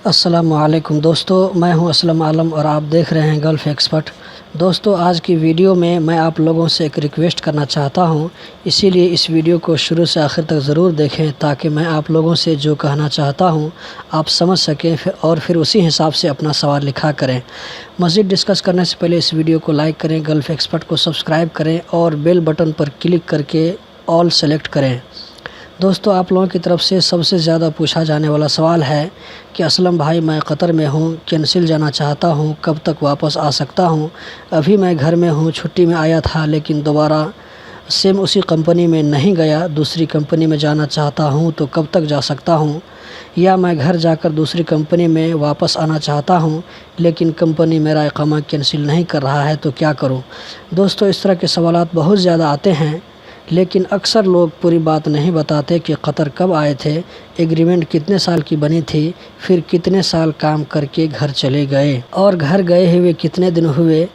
السلام علیکم دوستو، میں ہوں اسلم عالم اور آپ دیکھ رہے ہیں گلف ایکسپرٹ۔ دوستو، آج کی ویڈیو میں آپ لوگوں سے ایک ریکویسٹ کرنا چاہتا ہوں، اسی لیے اس ویڈیو کو شروع سے آخر تک ضرور دیکھیں تاکہ میں آپ لوگوں سے جو کہنا چاہتا ہوں آپ سمجھ سکیں اور پھر اسی حساب سے اپنا سوال لکھا کریں۔ مزید ڈسکس کرنے سے پہلے اس ویڈیو کو لائک کریں، گلف ایکسپرٹ کو سبسکرائب کریں اور بیل بٹن پر کلک کر کے آل سلیکٹ کریں۔ دوستو، آپ لوگوں کی طرف سے سب سے زیادہ پوچھا جانے والا سوال ہے کہ اسلم بھائی، میں قطر میں ہوں، کینسل جانا چاہتا ہوں، کب تک واپس آ سکتا ہوں؟ ابھی میں گھر میں ہوں، چھٹی میں آیا تھا لیکن دوبارہ سیم اسی کمپنی میں نہیں گیا، دوسری کمپنی میں جانا چاہتا ہوں تو کب تک جا سکتا ہوں؟ یا میں گھر جا کر دوسری کمپنی میں واپس آنا چاہتا ہوں لیکن کمپنی میرا اقامہ کینسل نہیں کر رہا ہے تو کیا کروں؟ دوستو، اس طرح کے سوالات بہت زیادہ آتے ہیں لیکن اکثر لوگ پوری بات نہیں بتاتے کہ قطر کب آئے تھے، ایگریمنٹ کتنے سال کی بنی تھی، پھر کتنے سال کام کر کے گھر چلے گئے اور گھر گئے ہوئے کتنے دن ہوئے۔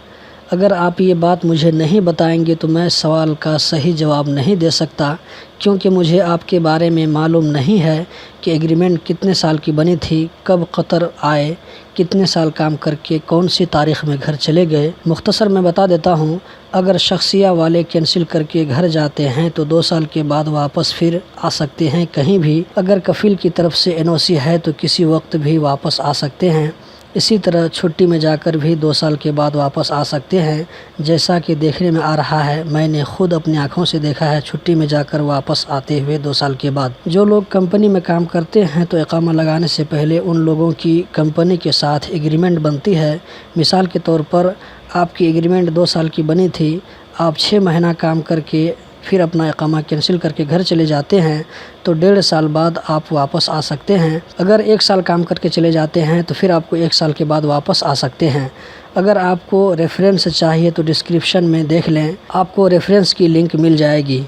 اگر آپ یہ بات مجھے نہیں بتائیں گے تو میں سوال کا صحیح جواب نہیں دے سکتا، کیونکہ مجھے آپ کے بارے میں معلوم نہیں ہے کہ ایگریمنٹ کتنے سال کی بنی تھی، کب قطر آئے، کتنے سال کام کر کے کون سی تاریخ میں گھر چلے گئے۔ مختصر میں بتا دیتا ہوں، اگر شخصیہ والے کینسل کر کے گھر جاتے ہیں تو 2 سال کے بعد واپس پھر آ سکتے ہیں کہیں بھی۔ اگر کفیل کی طرف سے NOC ہے تو کسی وقت بھی واپس آ سکتے ہیں۔ اسی طرح چھٹی میں جا کر بھی 2 سال کے بعد واپس آ سکتے ہیں، جیسا کہ دیکھنے میں آ رہا ہے۔ میں نے خود اپنی آنکھوں سے دیکھا ہے چھٹی میں جا کر واپس آتے ہوئے 2 سال کے بعد۔ جو لوگ کمپنی میں کام کرتے ہیں تو اقامہ لگانے سے پہلے ان لوگوں کی کمپنی کے ساتھ ایگریمنٹ بنتی ہے۔ مثال کے طور پر آپ کی ایگریمنٹ 2 سال کی بنی تھی، آپ 6 مہینہ کام کر کے پھر اپنا اقامہ کینسل کر کے گھر چلے جاتے ہیں تو 1.5 سال بعد آپ واپس آ سکتے ہیں۔ اگر 1 سال کام کر کے چلے جاتے ہیں تو پھر آپ کو 1 سال کے بعد واپس آ سکتے ہیں۔ اگر آپ کو ریفرنس چاہیے تو ڈسکرپشن میں دیکھ لیں، آپ کو ریفرنس کی لنک مل جائے گی۔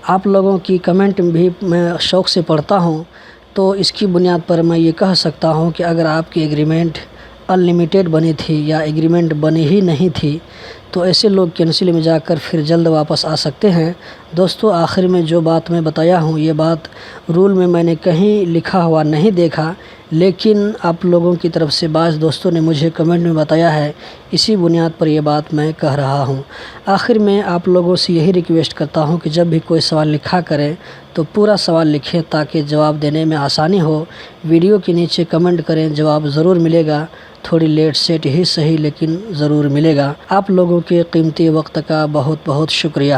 آپ لوگوں کی کمنٹ بھی میں شوق سے پڑھتا ہوں، تو اس کی بنیاد پر میں یہ کہہ سکتا ہوں کہ اگر آپ کی ایگریمنٹ انلمیٹیڈ بنی تھی یا ایگریمنٹ بنی ہی نہیں تھی تو ایسے لوگ کینسل میں جا کر پھر جلد واپس آ سکتے ہیں۔ دوستو، آخر میں جو بات میں بتایا ہوں یہ بات رول میں نے کہیں لکھا ہوا نہیں دیکھا، لیکن آپ لوگوں کی طرف سے بعض دوستوں نے مجھے کمنٹ میں بتایا ہے، اسی بنیاد پر یہ بات میں کہہ رہا ہوں۔ آخر میں آپ لوگوں سے یہی ریکویسٹ کرتا ہوں کہ جب بھی کوئی سوال لکھا کریں تو پورا سوال لکھیں تاکہ جواب دینے میں آسانی ہو۔ ویڈیو کے نیچے کمنٹ کریں، جواب ضرور ملے گا، تھوڑی لیٹ سیٹ ہی صحیح لیکن ضرور ملے گا۔ آپ لوگوں کے قیمتی وقت کا بہت بہت شکریہ۔